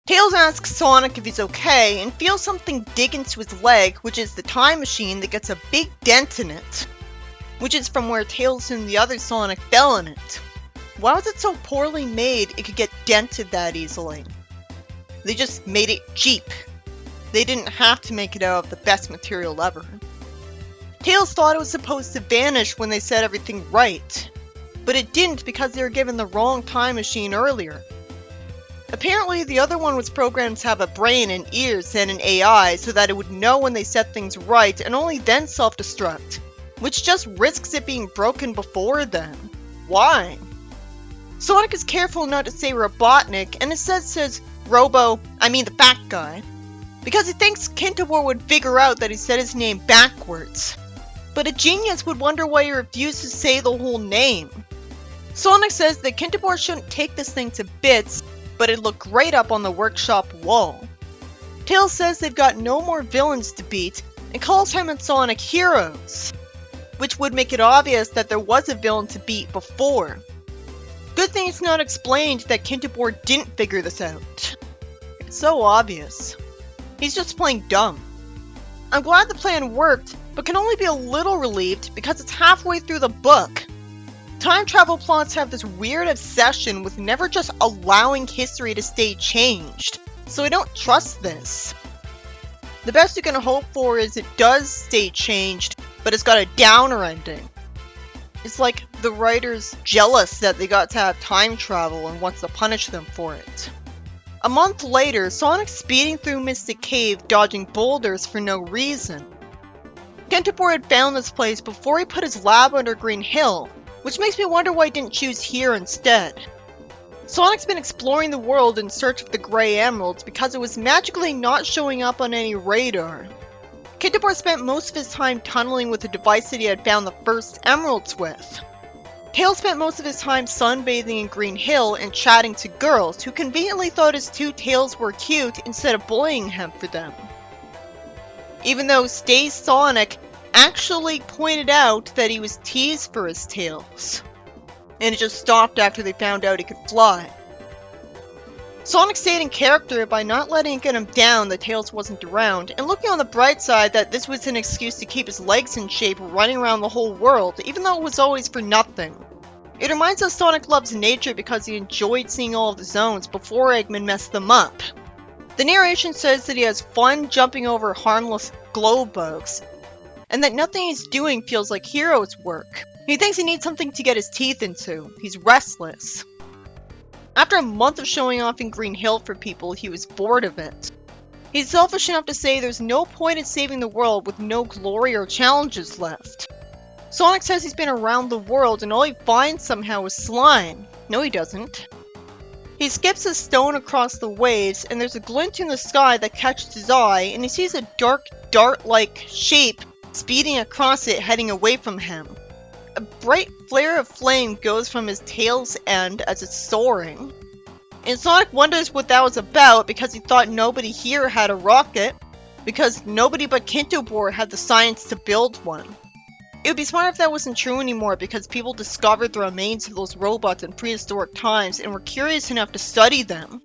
Tails asks Sonic if he's okay and feels something dig into his leg, which is the time machine that gets a big dent in it, which is from where Tails and the other Sonic fell in it. Why was it so poorly made it could get dented that easily? They just made it cheap. They didn't have to make it out of the best material ever. Tails thought it was supposed to vanish when they said everything right, but it didn't because they were given the wrong time machine earlier. Apparently, the other one was programmed to have a brain and ears and an AI so that it would know when they set things right and only then self-destruct, which just risks it being broken before then. Why? Sonic is careful not to say Robotnik and instead says the fat guy, because he thinks Kintobor would figure out that he said his name backwards. But a genius would wonder why he refused to say the whole name. Sonic says that Kintobor shouldn't take this thing to bits, but it'd look great up on the workshop wall. Tails says they've got no more villains to beat and calls him and Sonic heroes, which would make it obvious that there was a villain to beat before. Good thing it's not explained that Kintobor didn't figure this out. It's so obvious. He's just playing dumb. I'm glad the plan worked, but can only be a little relieved because it's halfway through the book. Time travel plots have this weird obsession with never just allowing history to stay changed, so I don't trust this. The best you can hope for is it does stay changed, but it's got a downer ending. It's like the writer's jealous that they got to have time travel and wants to punish them for it. A month later, Sonic's speeding through Mystic Cave dodging boulders for no reason. Kintobor had found this place before he put his lab under Green Hill, which makes me wonder why he didn't choose here instead. Sonic's been exploring the world in search of the Grey Emeralds because it was magically not showing up on any radar. Kintobor spent most of his time tunneling with the device that he had found the first emeralds with. Tails spent most of his time sunbathing in Green Hill and chatting to girls who conveniently thought his two tails were cute instead of bullying him for them. Even though Stay Sonic actually pointed out that he was teased for his tails, and it just stopped after they found out he could fly. Sonic stayed in character by not letting it get him down that Tails wasn't around, and looking on the bright side that this was an excuse to keep his legs in shape running around the whole world, even though it was always for nothing. It reminds us Sonic loves nature because he enjoyed seeing all of the zones before Eggman messed them up. The narration says that he has fun jumping over harmless glow bugs, and that nothing he's doing feels like hero's work. He thinks he needs something to get his teeth into. He's restless. After a month of showing off in Green Hill for people, he was bored of it. He's selfish enough to say there's no point in saving the world with no glory or challenges left. Sonic says he's been around the world and all he finds somehow is slime. No, he doesn't. He skips a stone across the waves and there's a glint in the sky that catches his eye and he sees a dark dart-like shape speeding across it heading away from him. A bright flare of flame goes from his tail's end as it's soaring. And Sonic wonders what that was about because he thought nobody here had a rocket, because nobody but Kintobor had the science to build one. It would be smart if that wasn't true anymore because people discovered the remains of those robots in prehistoric times and were curious enough to study them.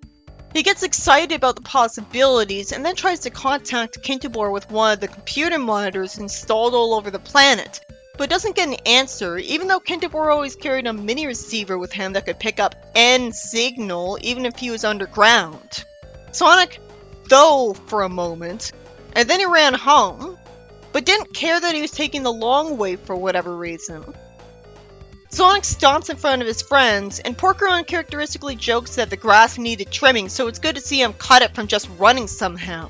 He gets excited about the possibilities and then tries to contact Kintobor with one of the computer monitors installed all over the planet, but doesn't get an answer, even though Kintobor always carried a mini receiver with him that could pick up any signal, even if he was underground. Sonic thought for a moment, and then he ran home, but didn't care that he was taking the long way for whatever reason. Sonic stops in front of his friends, and Porker uncharacteristically jokes that the grass needed trimming, so it's good to see him cut it from just running somehow.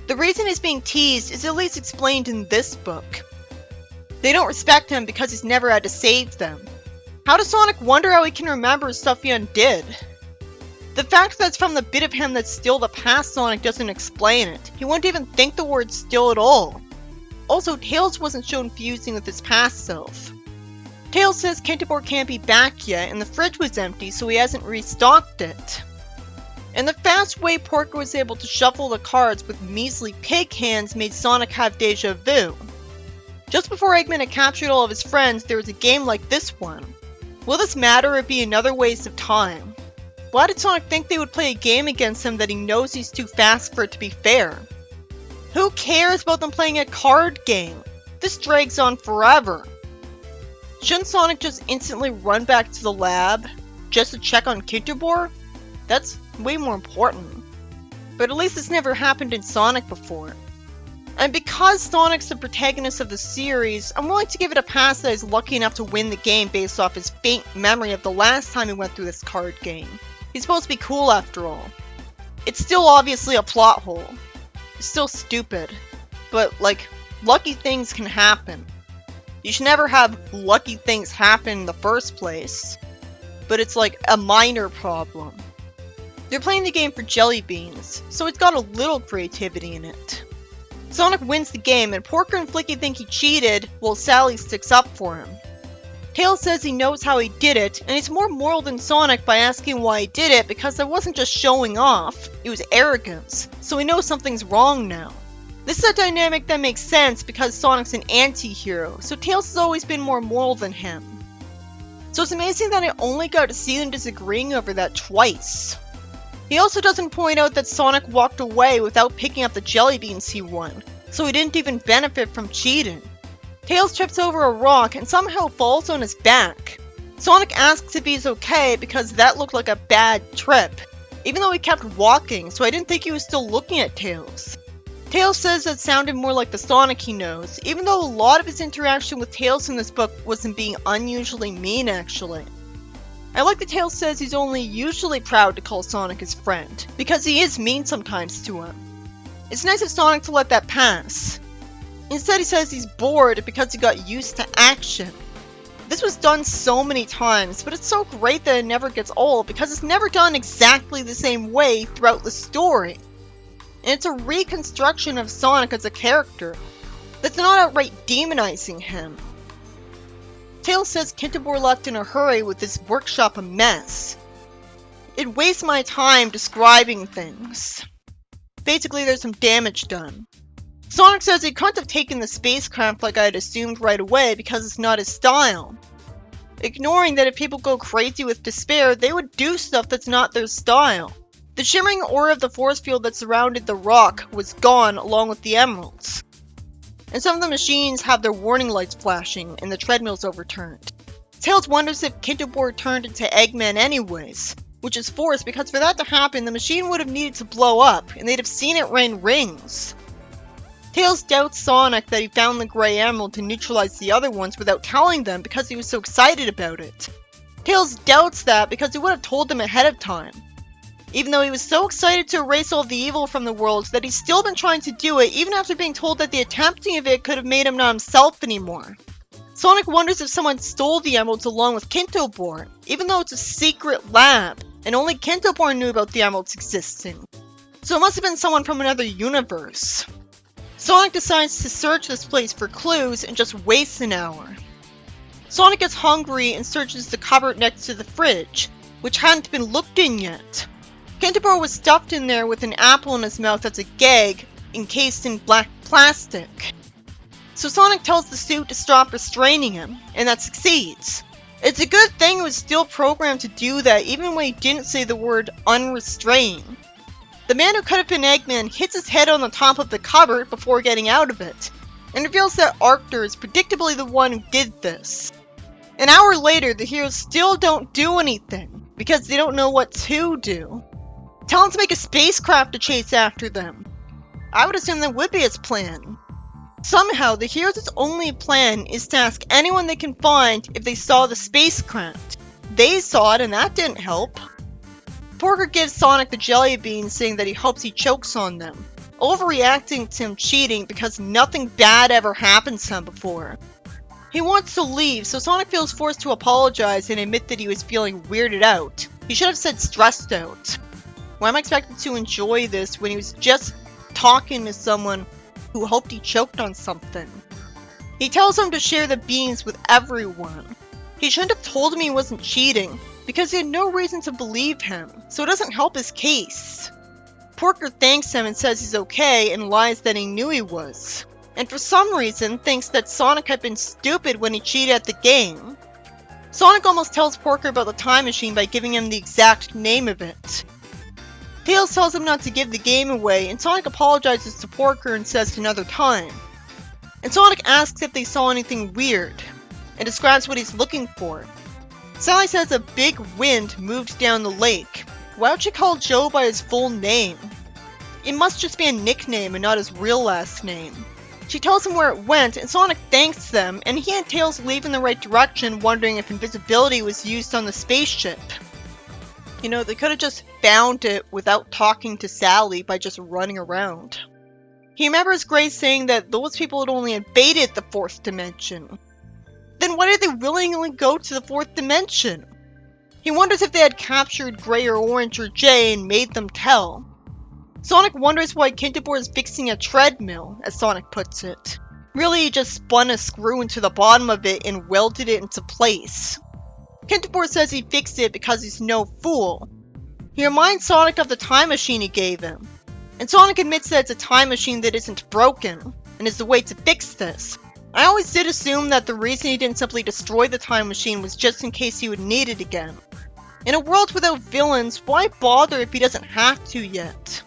The reason he's being teased is at least explained in this book. They don't respect him because he's never had to save them. How does Sonic wonder how he can remember stuff he undid? The fact that it's from the bit of him that's still the past Sonic doesn't explain it. He wouldn't even think the word still at all. Also, Tails wasn't shown fusing with his past self. Tails says Kintobor can't be back yet and the fridge was empty so he hasn't restocked it. And the fast way Porker was able to shuffle the cards with measly pig hands made Sonic have deja vu. Just before Eggman had captured all of his friends, there was a game like this one. Will this matter or be another waste of time? Why did Sonic think they would play a game against him that he knows he's too fast for it to be fair? Who cares about them playing a card game? This drags on forever. Shouldn't Sonic just instantly run back to the lab just to check on Kintobor? That's way more important. But at least it's never happened in Sonic before. And because Sonic's the protagonist of the series, I'm willing to give it a pass that he's lucky enough to win the game based off his faint memory of the last time he went through this card game. He's supposed to be cool after all. It's still obviously a plot hole. It's still stupid. But, like, lucky things can happen. You should never have lucky things happen in the first place. But it's like a minor problem. They're playing the game for jelly beans, so it's got a little creativity in it. Sonic wins the game, and Porker and Flicky think he cheated, while Sally sticks up for him. Tails says he knows how he did it, and he's more moral than Sonic by asking why he did it because it wasn't just showing off, it was arrogance, so he knows something's wrong now. This is a dynamic that makes sense because Sonic's an anti-hero, so Tails has always been more moral than him. So it's amazing that I only got to see them disagreeing over that twice. He also doesn't point out that Sonic walked away without picking up the jelly beans he won, so he didn't even benefit from cheating. Tails trips over a rock and somehow falls on his back. Sonic asks if he's okay because that looked like a bad trip, even though he kept walking, so I didn't think he was still looking at Tails. Tails says that sounded more like the Sonic he knows, even though a lot of his interaction with Tails in this book wasn't being unusually mean actually. I like that Tails says he's only usually proud to call Sonic his friend, because he is mean sometimes to him. It's nice of Sonic to let that pass. Instead he says he's bored because he got used to action. This was done so many times, but it's so great that it never gets old because it's never done exactly the same way throughout the story. And it's a reconstruction of Sonic as a character that's not outright demonizing him. Tails says Kintobor left in a hurry with his workshop a mess. It wastes my time describing things. Basically, there's some damage done. Sonic says he couldn't have taken the spacecraft like I had assumed right away because it's not his style. Ignoring that if people go crazy with despair, they would do stuff that's not their style. The shimmering aura of the force field that surrounded the rock was gone along with the emeralds. And some of the machines have their warning lights flashing, and the treadmill's overturned. Tails wonders if Kintobor turned into Eggman anyways, which is forced because for that to happen, the machine would have needed to blow up, and they'd have seen it rain rings. Tails doubts Sonic that he found the Grey Emerald to neutralize the other ones without telling them because he was so excited about it. Tails doubts that because he would have told them ahead of time. Even though he was so excited to erase all the evil from the world that he's still been trying to do it even after being told that the attempting of it could have made him not himself anymore. Sonic wonders if someone stole the emeralds along with Kintobor, even though it's a secret lab, and only Kintobor knew about the emeralds existing. So it must have been someone from another universe. Sonic decides to search this place for clues and just wastes an hour. Sonic gets hungry and searches the cupboard next to the fridge, which hadn't been looked in yet. Kintobor was stuffed in there with an apple in his mouth as a gag, encased in black plastic. So Sonic tells the suit to stop restraining him, and that succeeds. It's a good thing it was still programmed to do that even when he didn't say the word unrestrained. The man who could have been Eggman hits his head on the top of the cupboard before getting out of it, and reveals that Arctor is predictably the one who did this. An hour later, the heroes still don't do anything, because they don't know what to do. Tell him to make a spacecraft to chase after them. I would assume that would be his plan. Somehow, the heroes' only plan is to ask anyone they can find if they saw the spacecraft. They saw it and that didn't help. Porker gives Sonic the jelly beans saying that he hopes he chokes on them, overreacting to him cheating because nothing bad ever happened to him before. He wants to leave, so Sonic feels forced to apologize and admit that he was feeling weirded out. He should have said stressed out. Why am I expected to enjoy this when he was just talking to someone who hoped he choked on something? He tells him to share the beans with everyone. He shouldn't have told him he wasn't cheating, because he had no reason to believe him, so it doesn't help his case. Porker thanks him and says he's okay and lies that he knew he was. And for some reason thinks that Sonic had been stupid when he cheated at the game. Sonic almost tells Porker about the time machine by giving him the exact name of it. Tails tells him not to give the game away, and Sonic apologizes to Porker and says another time. And Sonic asks if they saw anything weird, and describes what he's looking for. Sally says a big wind moved down the lake. Why would she call Joe by his full name? It must just be a nickname and not his real last name. She tells him where it went, and Sonic thanks them, and he and Tails leave in the right direction, wondering if invisibility was used on the spaceship. You know, they could have just found it without talking to Sally by just running around. He remembers Grace saying that those people had only invaded the 4th dimension. Then why did they willingly go to the 4th dimension? He wonders if they had captured Gray or Orange or Jay and made them tell. Sonic wonders why Kintobor is fixing a treadmill, as Sonic puts it. Really, he just spun a screw into the bottom of it and welded it into place. Kintobor says he fixed it because he's no fool. He reminds Sonic of the time machine he gave him. And Sonic admits that it's a time machine that isn't broken, and is the way to fix this. I always did assume that the reason he didn't simply destroy the time machine was just in case he would need it again. In a world without villains, why bother if he doesn't have to yet?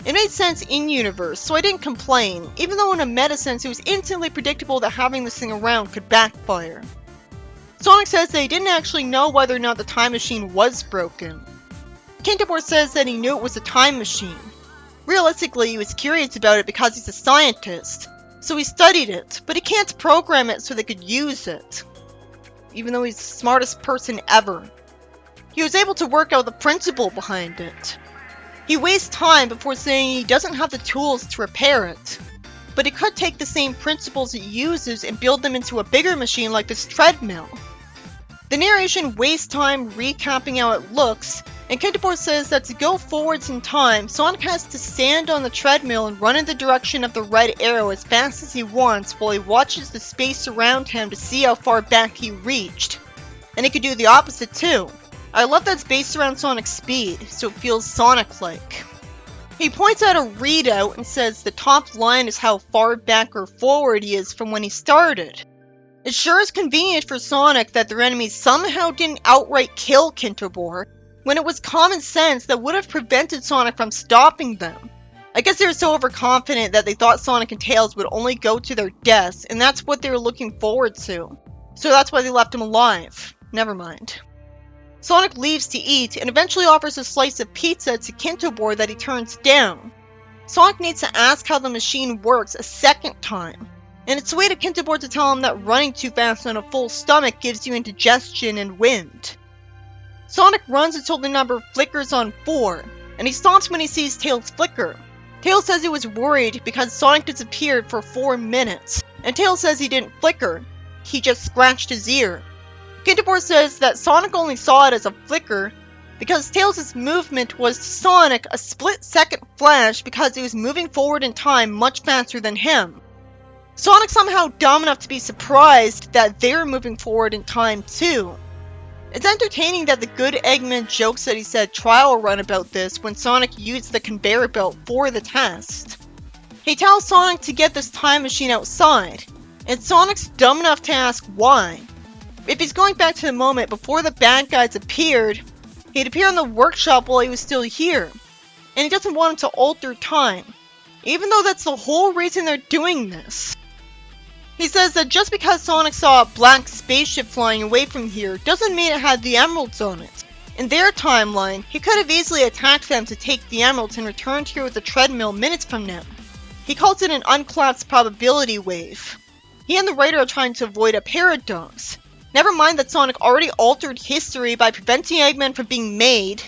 It made sense in-universe, so I didn't complain, even though in a meta sense it was instantly predictable that having this thing around could backfire. Sonic says that he didn't actually know whether or not the time machine was broken. Kintobor says that he knew it was a time machine. Realistically, he was curious about it because he's a scientist, so he studied it, but he can't program it so they could use it. Even though he's the smartest person ever. He was able to work out the principle behind it. He wastes time before saying he doesn't have the tools to repair it. But he could take the same principles it uses and build them into a bigger machine like this treadmill. The narration wastes time recapping how it looks, and Kintobor says that to go forwards in time, Sonic has to stand on the treadmill and run in the direction of the red arrow as fast as he wants while he watches the space around him to see how far back he reached. And he could do the opposite too. I love that it's based around Sonic's speed, so it feels Sonic-like. He points out a readout and says the top line is how far back or forward he is from when he started. It sure is convenient for Sonic that their enemies somehow didn't outright kill Kintobor, when it was common sense that would have prevented Sonic from stopping them. I guess they were so overconfident that they thought Sonic and Tails would only go to their deaths, and that's what they were looking forward to. So that's why they left him alive. Never mind. Sonic leaves to eat, and eventually offers a slice of pizza to Kintobor that he turns down. Sonic needs to ask how the machine works a second time, and it's sweet of Kintobor to tell him that running too fast on a full stomach gives you indigestion and wind. Sonic runs until the number flickers on 4, and he stops when he sees Tails flicker. Tails says he was worried because Sonic disappeared for 4 minutes, and Tails says he didn't flicker, he just scratched his ear. Kintobor says that Sonic only saw it as a flicker because Tails' movement was to Sonic a split-second flash because he was moving forward in time much faster than him. Sonic's somehow dumb enough to be surprised that they're moving forward in time too. It's entertaining that the good Eggman jokes that he said trial run about this when Sonic used the conveyor belt for the test. He tells Sonic to get this time machine outside, and Sonic's dumb enough to ask why. If he's going back to the moment before the bad guys appeared, he'd appear in the workshop while he was still here, and he doesn't want him to alter time, even though that's the whole reason they're doing this. He says that just because Sonic saw a black spaceship flying away from here doesn't mean it had the emeralds on it. In their timeline, he could have easily attacked them to take the emeralds and returned here with a treadmill minutes from now. He calls it an uncollapsed probability wave. He and the writer are trying to avoid a paradox. Never mind that Sonic already altered history by preventing Eggman from being made,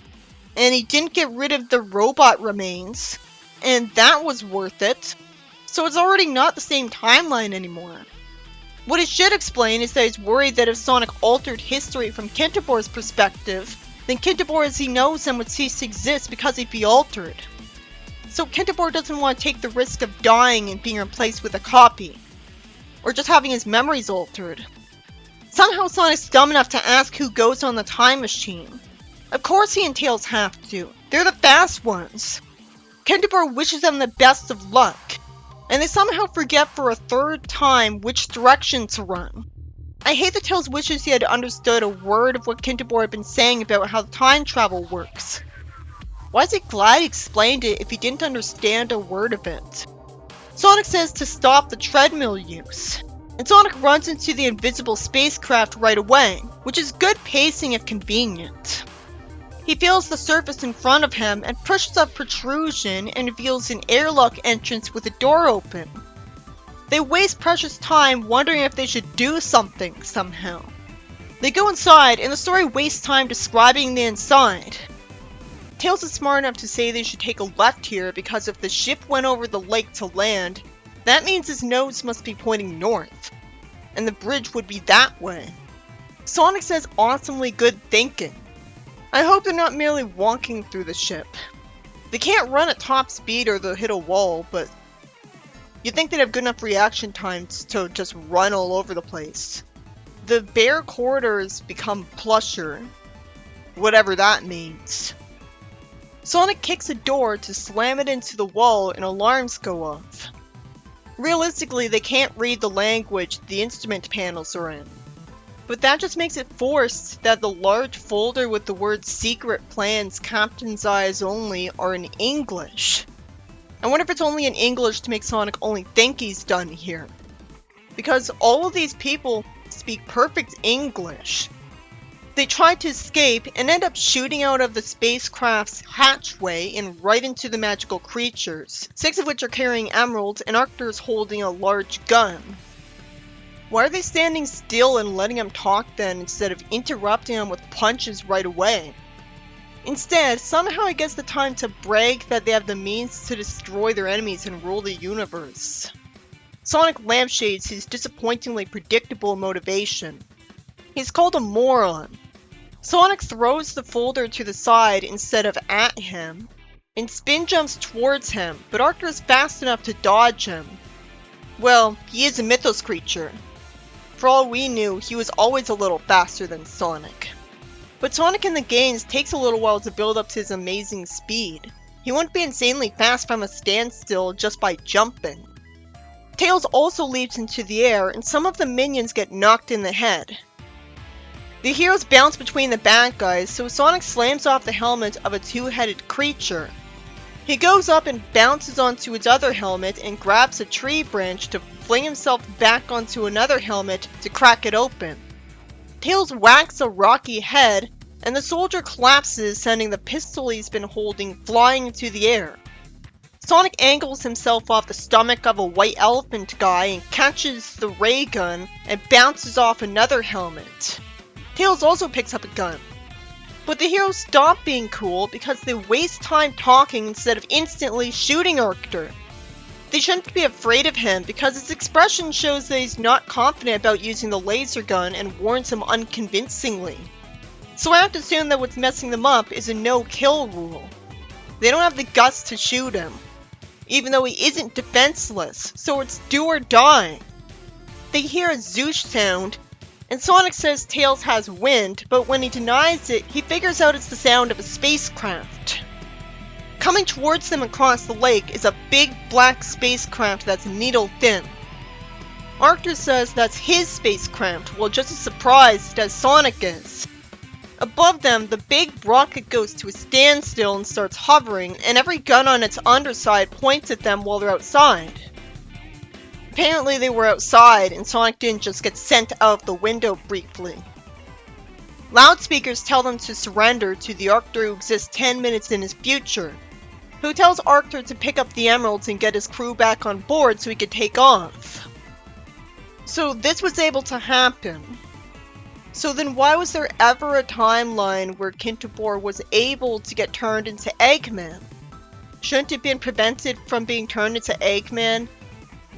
and he didn't get rid of the robot remains, and that was worth it. So it's already not the same timeline anymore. What he should explain is that he's worried that if Sonic altered history from Kintobor's perspective, then Kintobor as he knows him would cease to exist because he'd be altered. So Kintobor doesn't want to take the risk of dying and being replaced with a copy, or just having his memories altered. Somehow Sonic's dumb enough to ask who goes on the time machine. Of course he and Tails have to. They're the fast ones. Kintobor wishes them the best of luck, and they somehow forget for a third time which direction to run. I hate that Tails wishes he had understood a word of what Kintobor had been saying about how time travel works. Why is he glad he explained it if he didn't understand a word of it? Sonic says to stop the treadmill use, and Sonic runs into the invisible spacecraft right away, which is good pacing if convenient. He feels the surface in front of him and pushes a protrusion and reveals an airlock entrance with a door open. They waste precious time wondering if they should do something somehow. They go inside and the story wastes time describing the inside. Tails is smart enough to say they should take a left here because if the ship went over the lake to land, that means his nose must be pointing north, and the bridge would be that way. Sonic says awesomely good thinking. I hope they're not merely walking through the ship. They can't run at top speed or they'll hit a wall, but you'd think they'd have good enough reaction times to just run all over the place. The bare corridors become plusher, whatever that means. Sonic kicks a door to slam it into the wall and alarms go off. Realistically, they can't read the language the instrument panels are in. But that just makes it forced that the large folder with the words Secret Plans, Captain's Eyes Only are in English. I wonder if it's only in English to make Sonic only think he's done here. Because all of these people speak perfect English. They try to escape and end up shooting out of the spacecraft's hatchway and right into the magical creatures, 6 of which are carrying emeralds and Arctur is holding a large gun. Why are they standing still and letting him talk then instead of interrupting him with punches right away? Instead, somehow he gets the time to brag that they have the means to destroy their enemies and rule the universe. Sonic lampshades his disappointingly predictable motivation. He's called a moron. Sonic throws the folder to the side instead of at him, and spin jumps towards him, but Arctur is fast enough to dodge him. Well, he is a Mythos creature. For all we knew, he was always a little faster than Sonic. But Sonic in the games takes a little while to build up to his amazing speed. He wouldn't be insanely fast from a standstill just by jumping. Tails also leaps into the air, and some of the minions get knocked in the head. The heroes bounce between the bad guys, so Sonic slams off the helmet of a two-headed creature. He goes up and bounces onto its other helmet and grabs a tree branch to fling himself back onto another helmet to crack it open. Tails whacks a rocky head, and the soldier collapses, sending the pistol he's been holding flying into the air. Sonic angles himself off the stomach of a white elephant guy and catches the ray gun and bounces off another helmet. Tails also picks up a gun. But the heroes stop being cool because they waste time talking instead of instantly shooting Arctur. They shouldn't be afraid of him because his expression shows that he's not confident about using the laser gun and warns him unconvincingly. So I have to assume that what's messing them up is a no-kill rule. They don't have the guts to shoot him, even though he isn't defenseless, so it's do or die. They hear a zoosh sound, and Sonic says Tails has wind, but when he denies it, he figures out it's the sound of a spacecraft. Coming towards them across the lake is a big black spacecraft that's needle thin. Arctur says that's his spacecraft, while just as surprised as Sonic is. Above them, the big rocket goes to a standstill and starts hovering, and every gun on its underside points at them while they're outside. Apparently they were outside, and Sonic didn't just get sent out the window briefly. Loudspeakers tell them to surrender to the Arctur who exists 10 minutes in his future, who tells Arctur to pick up the emeralds and get his crew back on board so he could take off. So this was able to happen. So then why was there ever a timeline where Kintobor was able to get turned into Eggman? Shouldn't it have been prevented from being turned into Eggman?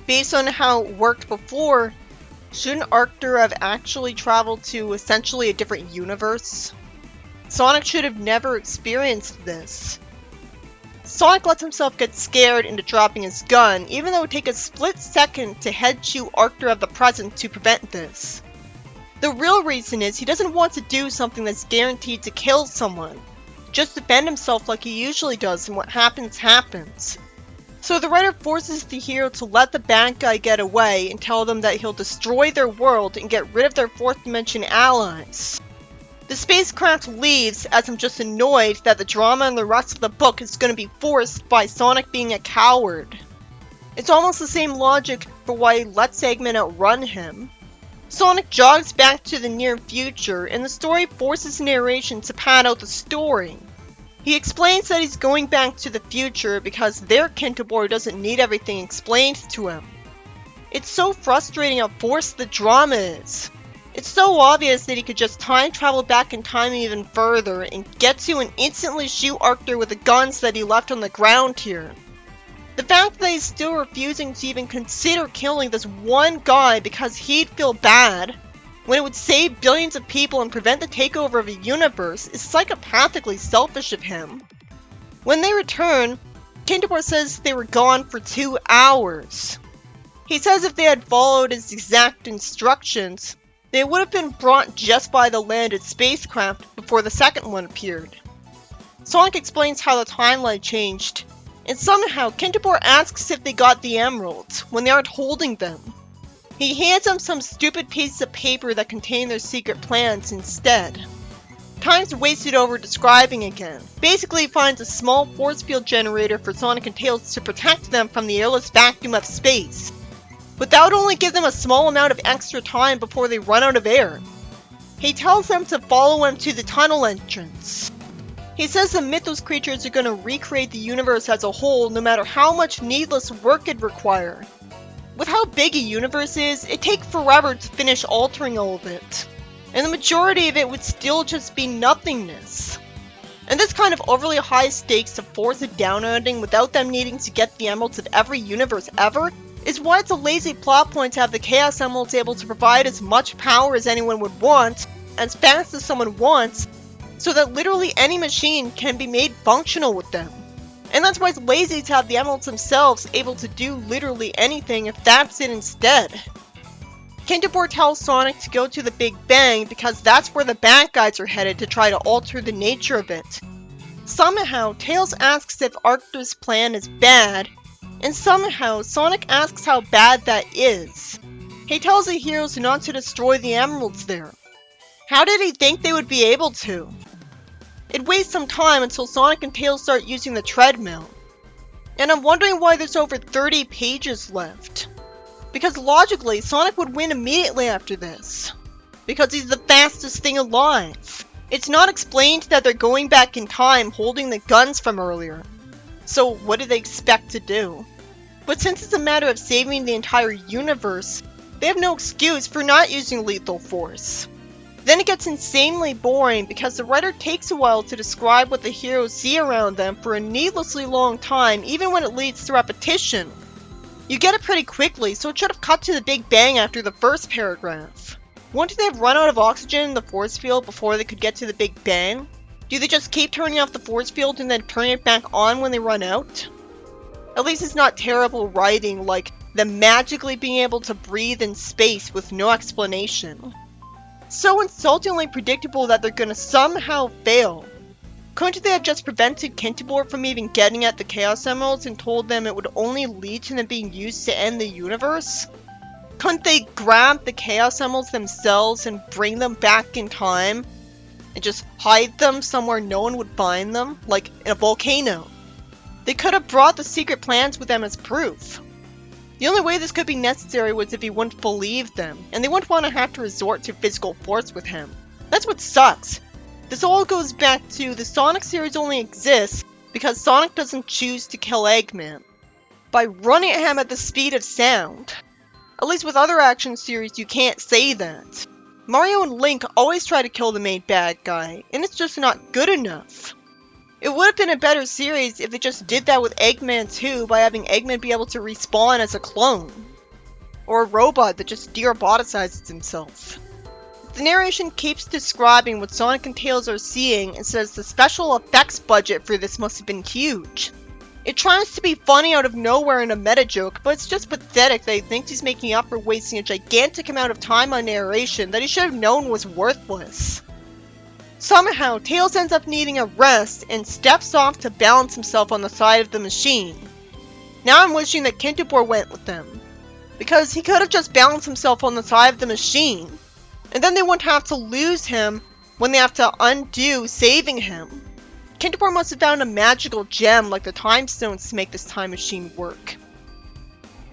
Based on how it worked before, shouldn't Arctur have actually traveled to essentially a different universe? Sonic should have never experienced this. Sonic lets himself get scared into dropping his gun, even though it would take a split second to head shoot Arctur of the present to prevent this. The real reason is he doesn't want to do something that's guaranteed to kill someone. Just defend himself like he usually does, and what happens, happens. So the writer forces the hero to let the bad guy get away and tell them that he'll destroy their world and get rid of their 4th dimension allies. The spacecraft leaves as I'm just annoyed that the drama in the rest of the book is going to be forced by Sonic being a coward. It's almost the same logic for why he lets Eggman outrun him. Sonic jogs back to the near future, and the story forces narration to pad out the story. He explains that he's going back to the future because their Kintobor doesn't need everything explained to him. It's so frustrating how forced the drama is. It's so obvious that he could just time travel back in time even further and get to and instantly shoot Arctur with the guns that he left on the ground here. The fact that he's still refusing to even consider killing this one guy because he'd feel bad, when it would save billions of people and prevent the takeover of a universe, is psychopathically selfish of him. When they return, Kintobor says they were gone for 2 hours. He says if they had followed his exact instructions, they would have been brought just by the landed spacecraft before the second one appeared. Sonic explains how the timeline changed, and somehow Kintobor asks if they got the emeralds when they aren't holding them. He hands them some stupid pieces of paper that contain their secret plans instead. Time's wasted over describing again. Basically, he finds a small force field generator for Sonic and Tails to protect them from the airless vacuum of space. But that would only give them a small amount of extra time before they run out of air. He tells them to follow him to the tunnel entrance. He says the Mythos creatures are going to recreate the universe as a whole no matter how much needless work it'd require. With how big a universe is, it'd take forever to finish altering all of it. And the majority of it would still just be nothingness. And this kind of overly high stakes to force a down ending without them needing to get the emeralds of every universe ever is why it's a lazy plot point to have the Chaos Emeralds able to provide as much power as anyone would want, as fast as someone wants, so that literally any machine can be made functional with them. And that's why it's lazy to have the emeralds themselves able to do literally anything if that's it instead. Kintobor tells Sonic to go to the Big Bang because that's where the bad guys are headed to try to alter the nature of it. Somehow, Tails asks if Arctur's plan is bad, and somehow Sonic asks how bad that is. He tells the heroes not to destroy the emeralds there. How did he think they would be able to? It wastes some time until Sonic and Tails start using the treadmill. And I'm wondering why there's over 30 pages left. Because logically, Sonic would win immediately after this. Because he's the fastest thing alive. It's not explained that they're going back in time holding the guns from earlier. So what do they expect to do? But since it's a matter of saving the entire universe, they have no excuse for not using lethal force. Then it gets insanely boring because the writer takes a while to describe what the heroes see around them for a needlessly long time, even when it leads to repetition. You get it pretty quickly, so it should have cut to the Big Bang after the first paragraph. Wouldn't they have run out of oxygen in the force field before they could get to the Big Bang? Do they just keep turning off the force field and then turning it back on when they run out? At least it's not terrible writing like them magically being able to breathe in space with no explanation. So insultingly predictable that they're gonna somehow fail. Couldn't they have just prevented Kintobor from even getting at the Chaos Emeralds and told them it would only lead to them being used to end the universe? Couldn't they grab the Chaos Emeralds themselves and bring them back in time? And just hide them somewhere no one would find them, like in a volcano? They could have brought the secret plans with them as proof. The only way this could be necessary was if he wouldn't believe them, and they wouldn't want to have to resort to physical force with him. That's what sucks. This all goes back to the Sonic series only exists because Sonic doesn't choose to kill Eggman by running at him at the speed of sound. At least with other action series you can't say that. Mario and Link always try to kill the main bad guy, and it's just not good enough. It would have been a better series if they just did that with Eggman too by having Eggman be able to respawn as a clone. Or a robot that just de-roboticizes himself. The narration keeps describing what Sonic and Tails are seeing and says the special effects budget for this must have been huge. It tries to be funny out of nowhere in a meta joke, but it's just pathetic that he thinks he's making up for wasting a gigantic amount of time on narration that he should have known was worthless. Somehow, Tails ends up needing a rest and steps off to balance himself on the side of the machine. Now I'm wishing that Kintobor went with them, because he could have just balanced himself on the side of the machine, and then they wouldn't have to lose him when they have to undo saving him. Kintobor must have found a magical gem like the time stones to make this time machine work.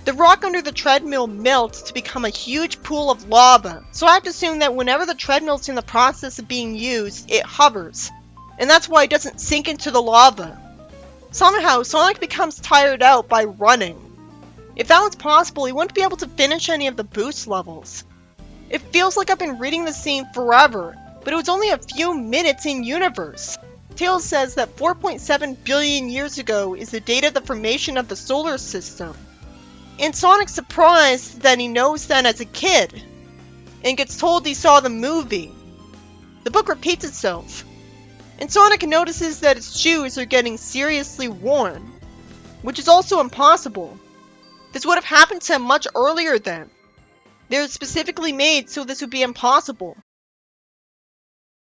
The rock under the treadmill melts to become a huge pool of lava, so I have to assume that whenever the treadmill's in the process of being used, it hovers, and that's why it doesn't sink into the lava. Somehow, Sonic becomes tired out by running. If that was possible, he wouldn't be able to finish any of the boost levels. It feels like I've been reading the scene forever, but it was only a few minutes in universe. Tails says that 4.7 billion years ago is the date of the formation of the solar system. And Sonic's surprised that he knows that as a kid, and gets told he saw the movie. The book repeats itself, and Sonic notices that his shoes are getting seriously worn, which is also impossible. This would have happened to him much earlier then. They were specifically made so this would be impossible.